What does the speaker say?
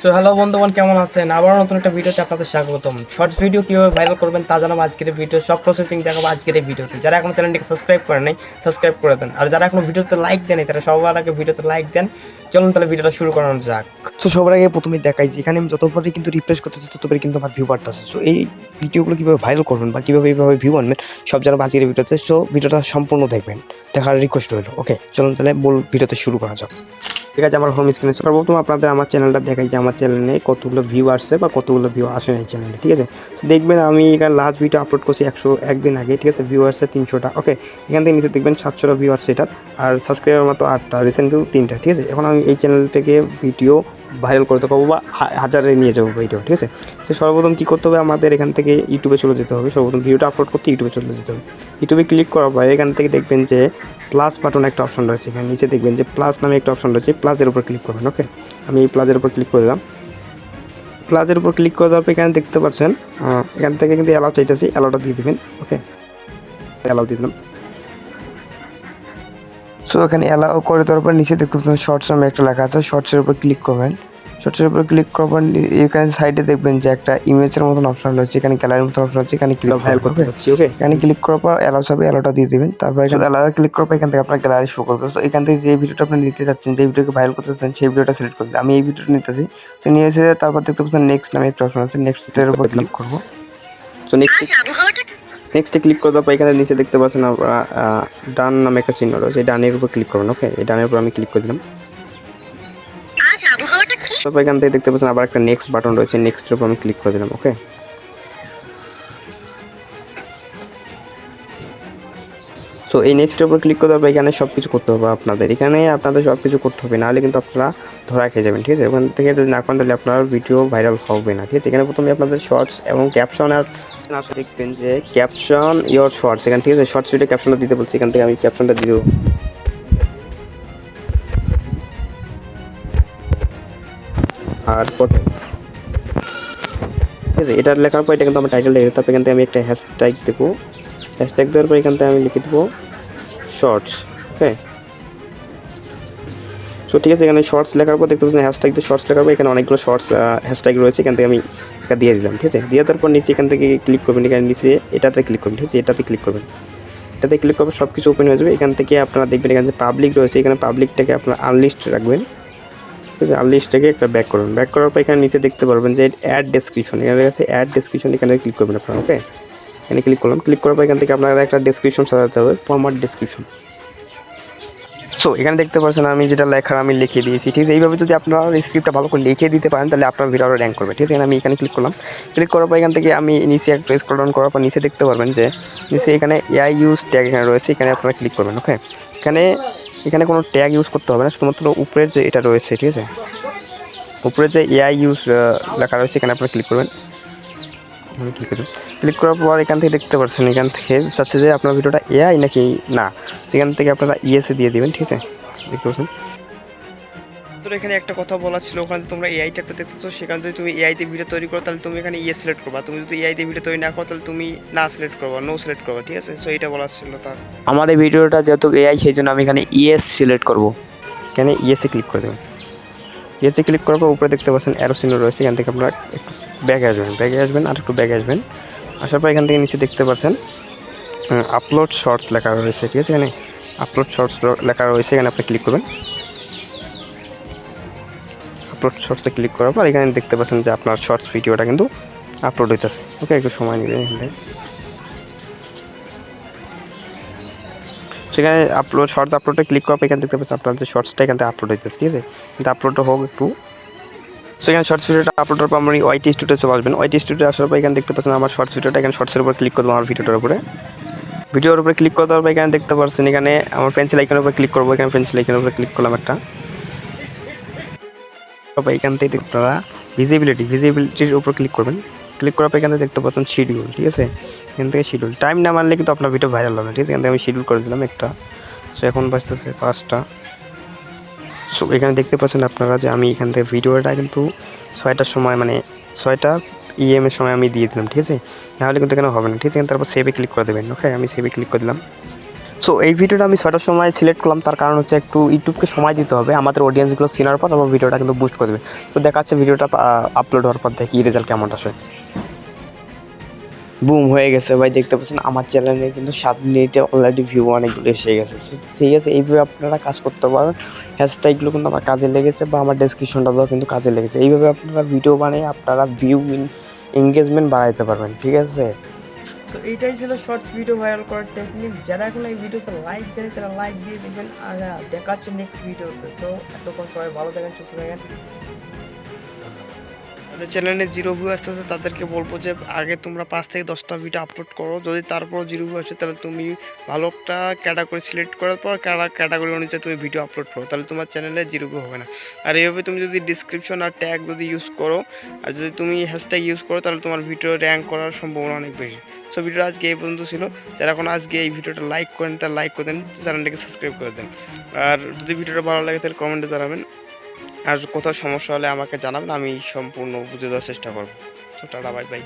So hello বন্ধুগণ, কেমন আছেন? আবার নতুন একটা ভিডিওতে আপনাদের স্বাগতম। শর্টস ভিডিও কীভাবে ভাইরাল করবেন তা জানাবো আজকের এই ভিডিও, সব প্রসেসিং দেখাবো আজকের এই ভিডিওতে। যারা এখনো চ্যানেলটিকে সাবস্ক্রাইব করে নাই, সাবস্ক্রাইব করে দেন। আর যারা এখনো ভিডিওতে লাইক দেন তারা সবার আগে ভিডিওতে লাইক দেন। চলুন তাহলে ভিডিওটা শুরু করানো যাক। সো সবার আগে প্রথমে দেখাই যে এখানে আমি যতবারই কিন্তু রিফ্রেশ করতেছি ততবারই কিন্তু আমার ভিউ বাড়তেছে। সো এই ভিডিওগুলো কীভাবে ভাইরাল করবেন বা কীভাবে এইভাবে ভিউ আনবেন সব জানাবো আজকের এই ভিডিওতে। সো ভিডিওটা সম্পূর্ণ দেখবেন, দেখার রিকোয়েস্ট রইল। ওকে, চলুন তাহলে মূল ভিডিওতে শুরু করা যাক। ঠিক আছে, আমার হোম স্ক্রিনে সর্বপ্রথম আপনাদের আমার চ্যানেলটা দেখাই যে আমার চ্যানেলে কতগুলো ভিউ আসছে বা কতগুলো ভিউ আসে না এই চ্যানেলে। ঠিক আছে, তো দেখবেন আমি এখানে লাস্ট ভিডিও আপলোড করছি 101 দিন আগে। ঠিক আছে, ভিউ আসছে 300টা। ওকে, এখান থেকে নিচে দেখবেন 700টা ভিউ আসছে এটা, আর সাবস্ক্রাইবার মাত্র 8টা, রিসেন্ট ভিউ 3টা। ঠিক আছে, এখন আমি এই চ্যানেল থেকে ভিডিও ভাইরাল করতে পারবো বা হাজারে নিয়ে যাবো ভিডিও। ঠিক আছে, সে সর্বপ্রথম কী করতে হবে, আমাদের এখান থেকে ইউটিউবে চলে যেতে হবে। সর্বপ্রথম ভিডিওটা আপলোড করতে ইউটিউবে চলে যেতে হবে। ইউটিউবে ক্লিক করার পরে এখান থেকে দেখবেন যে প্লাস বাটন একটা অপশন রয়েছে, এখানে নিচে দেখবেন যে প্লাস নামে একটা অপশন রয়েছে, প্লাসের উপর ক্লিক করবেন। ওকে, আমি এই প্লাসের উপর ক্লিক করে দিলাম। প্লাসের উপর ক্লিক করে দেওয়ার পর এখানে দেখতে পাচ্ছেন এখান থেকে কিন্তু অ্যালাউ চাইতেছি, অ্যালাউটা দিয়ে দেবেন। ওকে, অ্যালাউ দিয়ে দিলাম। সো এখানে অ্যালাউ করে দেওয়ার পর নিচে দেখতে পাচ্ছেন শর্টস নামে একটা লেখা আছে, শর্টসের উপর ক্লিক করবেন। শর্টসের উপর ক্লিক করার পর এখানে সাইডে দেখবেন যে একটা ইমেজের মতন অপশন রয়েছে, এখানে গ্যালারির মতন অপশন আছে, এখানে ক্লিক ভাইরাল করতে যাচ্ছি। ওকে, এখানে ক্লিক করার পর অ্যালাউ হবে, অ্যালাউটা দিয়ে দেবেন। তারপর এখানে অ্যালাউ ক্লিক করার পর এখান থেকে আপনার গ্যালারি শো করবে। সো এখান থেকে যে ভিডিওটা আপনি নিতে চাচ্ছেন, যে ভিডিওকে ভাইরাল করতে চাচ্ছেন সেই ভিডিওটা সিলেক্ট করতে, আমি এই ভিডিওটা নিতেছি। তো নিয়ে এসে তারপর দেখতে পাচ্ছেন নেক্সট নামে একটা অপশন আছে, নেক্সটের উপর ক্লিক করবো। সো নেক্সটে ক্লিক করে দেওয়ার পর এখানে নিচে দেখতে পাচ্ছেন আপনারা ডান নামে একটা চিহ্ন রয়েছে, ডানের উপর ক্লিক করবেন। ওকে, এই ডানের উপর আমি ক্লিক করে দিলাম। তারপর এখান থেকে দেখতে পাচ্ছেন আবার একটা নেক্সট বাটন রয়েছে, নেক্সটের উপর আমি ক্লিক করে দিলাম। ওকে, সো এই নেক্সটের উপর ক্লিক করে দেওয়ার পর এখানে সব কিছু করতে হবে আপনাদের, আপনাদের সব কিছু করতে হবে, নাহলে কিন্তু আপনারা ধরা খেয়ে যাবেন। ঠিক আছে, ওখান থেকে যদি না করেন তাহলে আপনার ভিডিও ভাইরাল হবে না। ঠিক আছে, এখানে প্রথমে আপনাদের শর্টস এবং ক্যাপশন আর দেখবেন যে ক্যাপশন ইয়োর শর্টস, এখানে ঠিক আছে শর্টস ভিডিও ক্যাপশনটা দিতে বলছি, এখান থেকে আমি ক্যাপশনটা দিয়ে দেবো। আর ঠিক আছে, এটা লেখার পর এটা কিন্তু আমার টাইটেল লিখে, তারপর এখান থেকে আমি একটা হ্যাশট্যাগ দেবো। হ্যাশট্যাগ দেওয়ার পর এখান থেকে আমি লিখে দেবো শর্টস। ওকে, সো ঠিক আছে, এখানে শর্টস লেখার পর দেখতে পাচ্ছেন হ্যাশট্যাগ দিয়ে শর্টস লেখার পর এখানে অনেকগুলো শর্টস হ্যাশট্যাগ রয়েছে, এখান থেকে আমি এটা দিয়ে দিলাম। ঠিক আছে, দিয়ে দেওয়ার পর নিচে এখান থেকে ক্লিক করবেন, এখানে নিচে এটাতে ক্লিক করবেন। ঠিক আছে, এটাতে ক্লিক করবেন, এটাতে ক্লিক করবেন সব কিছু ওপেন হয়ে যাবে। এখান থেকে আপনারা দেখবেন এখানে যে পাবলিক রয়েছে, এখানে পাবলিকটাকে আপনারা আনলিস্ট রাখবেন। ঠিক আছে, আনলিস্টটাকে একটা ব্যাক করবেন। ব্যাক করার পর এখানে নিচে দেখতে পারবেন যে অ্যাড ডেসক্রিপশন, এখানে আছে অ্যাড ডেসক্রিপশন, এখানে ক্লিক করবেন আপনারা। ওকে, এখানে ক্লিক করলাম। ক্লিক করার পর এখান থেকে আপনারা একটা ডেসক্রিপশন সাজাতে হবে, ফরম্যাট ডেসক্রিপশন। সো এখানে দেখতে পাচ্ছেন আমি যেটা লেখার আমি লিখে দিয়েছি। ঠিক আছে, এইভাবে যদি আপনারা স্ক্রিপ্টটা ভালো করে লিখে দিতে পারেন তাহলে আপনার ভিডিও র্যাঙ্ক করবে। ঠিক আছে, আমি এখানে ক্লিক করলাম। ক্লিক করার পর এখান থেকে আমি নিচে একটা স্ক্রল ডাউন করার পর নিচে দেখতে পারবেন যে নিচে এখানে এআই ইউজ ট্যাগ এখানে রয়েছে, এখানে আপনারা ক্লিক করবেন। ওকে, এখানে কোনো ট্যাগ ইউজ করতে হবে না, শুধুমাত্র উপরের যে এটা রয়েছে, ঠিক আছে উপরের যে এআই ইউজ লেখা রয়েছে এখানে আপনারা ক্লিক করবেন। আমি ক্লিক করার পর এখান থেকে দেখতে পাচ্ছেন এখান থেকে চাচ্ছে যে আপনার ভিডিওটা এআই নাকি না, সেখান থেকে আপনারা ইএসএ দিয়ে দেবেন। ঠিক আছে, দেখতে পাচ্ছেন। তো এখানে একটা কথা বলা ছিল, ওখানে তোমরা এআই ট্যাগটা দেখতেছো, সেখানে যদি তুমি এআই দিয়ে ভিডিও তৈরি করো তাহলে তুমি এখানে ইয়েস সিলেক্ট করবা, তুমি যদি এআই দিয়ে ভিডিও তৈরি না করো তাহলে তুমি না সিলেক্ট করবা, নো সিলেক্ট করবা। ঠিক আছে, সো এটা বলা ছিল তার। আমাদের ভিডিওটা যেহেতু এআই সেই জন্য আমি এখানে ইএস সিলেক্ট করব। এখানে ইএসএ ক্লিক করে দেবেন। ইএসএ ক্লিক করার পর উপরে দেখতে পাচ্ছেন অ্যারো চিহ্ন রয়েছে, এখান থেকে আপনারা একটু ব্যাগে আসবেন আর একটু ব্যাগে আসবেন। আসার পর এখান থেকে নিচে দেখতে পাচ্ছেন আপলোড শর্টস লেখা রয়েছে। ঠিক আছে, এখানে আপলোড শর্টস লেখা রয়েছে, এখানে আপনি ক্লিক করবেন। আপলোড শর্টসে ক্লিক করার পর এখানে দেখতে পাচ্ছেন যে আপনার শর্টস ভিডিওটা কিন্তু আপলোড হইতেছে। ওকে, একটু সময় নেবে এখানে। সেখানে শর্টস আপলোডে ক্লিক করার পর এখানে দেখতে পাচ্ছেন আপনার যে শর্টসটা এখান থেকে আপলোড হইতেছে। ঠিক আছে, কিন্তু আপলোডটা হোক একটু। সেখানে শর্টস ভিডিওটা আপলোড করার পর আপনি ওয়াইটি স্টুডিওতে চলে আসবেন। ওয়াইটি স্টুডিও আসার পর এখানে দেখতে পাচ্ছেন আমার শর্টস ভিডিওটা, এখানে শর্টসের উপর ক্লিক করবো, আমার ভিডিওর উপরে ক্লিক করে দেওয়ার পর এখানে দেখতে পাচ্ছেন এখানে আমার পেন্সিল আইকনের উপর ক্লিক করবো। এখানে পেন্সিল আইকনের উপর ক্লিক করলাম একটা। তারপর এখান থেকে আপনারা ভিজিবিলিটির উপর ক্লিক করবেন। ক্লিক করার পর এখান থেকে দেখতে পাচ্ছেন শিডিউল। ঠিক আছে, এখান থেকে শিডিউল টাইম না মানলে কিন্তু আপনার ভিডিও ভাইরাল হবে না। ঠিক আছে, এখান থেকে আমি শিডিউল করে দিলাম একটা। সো এখন বাজতেছে 5টা। সো এখানে দেখতে পাচ্ছেন আপনারা যে আমি এখান থেকে ভিডিওটা কিন্তু 6টার সময় মানে 6টা এর সময় আমি দিয়ে দিলাম। ঠিক আছে, নাহলে কিন্তু এখানে হবে না। ঠিক আছে, তারপর সেভে ক্লিক করে দেবেন। ওকে, আমি সেভে ক্লিক করে দিলাম। সো এই ভিডিওটা আমি 6টার সময় সিলেক্ট করলাম, তার কারণ হচ্ছে একটু ইউটিউবকে সময় দিতে হবে আমাদের অডিয়েন্সগুলো চেনার পর আমার ভিডিওটা কিন্তু বুস্ট করে দেবে। তো দেখা যাচ্ছে ভিডিওটা আপলোড হওয়ার পর দেখি রেজাল্ট কেমন আসে। বুম হয়ে গেছে ভাই, দেখতে পাচ্ছেন আমার চ্যানেলে কিন্তু 7 মিনিটে অলরেডি ভিউ অনেকগুলো এসে গেছে। সো ঠিক আছে, এইভাবে আপনারা কাজ করতে পারেন। হ্যাশট্যাগুলো কিন্তু আমার কাজে লেগেছে বা আমার ডেসক্রিপশনটাও কিন্তু কাজে লেগেছে। এইভাবে আপনারা ভিডিও বানিয়ে আপনারা ভিউ এঙ্গেজমেন্ট বাড়াইতে পারবেন, ঠিক আছে। তো এইটাই ছিল শর্টস ভিডিও ভাইরাল করার টেকনিক। যারা এখন এই ভিডিওতে লাইক দেন তারা লাইক দিয়ে দেবেন। আর দেখা হচ্ছে নেক্সট ভিডিওতে। সো এতক্ষণ সবাই ভালো থাকেন, সুস্থ থাকেন। যাদের চ্যানেলে 0 ভিউ আসতেছে তাদেরকে বলবো যে আগে তোমরা 5 থেকে 10টা ভিডিও আপলোড করো। যদি তারপর 0 ভিউ আসে তাহলে তুমি ভালো একটা ক্যাটাগরি সিলেক্ট করার পর ক্যাটাগরি অনুযায়ী তুমি ভিডিও আপলোড করো, তাহলে তোমার চ্যানেলে 0 ভিউ হবে না। আর এইভাবে তুমি যদি ডিসক্রিপশন আর ট্যাগ যদি ইউজ করো আর যদি তুমি হ্যাশট্যাগ ইউজ করো তাহলে তোমার ভিডিও র্যাঙ্ক করার সম্ভাবনা অনেক বেশি। সো ভিডিওটা আজকে এই পর্যন্ত ছিল। যারা এখন আজকে এই ভিডিওটা লাইক করেন তারা লাইক করে দেন, চ্যানেলটাকে সাবস্ক্রাইব করে দেন। আর যদি ভিডিওটা ভালো লাগে তাহলে কমেন্টে জানাবেন। আর কোথাও সমস্যা হলে আমাকে জানাবেন, আমি সম্পূর্ণ বুঝে দেওয়ার চেষ্টা করবো। তো টাটা, বাই বাই।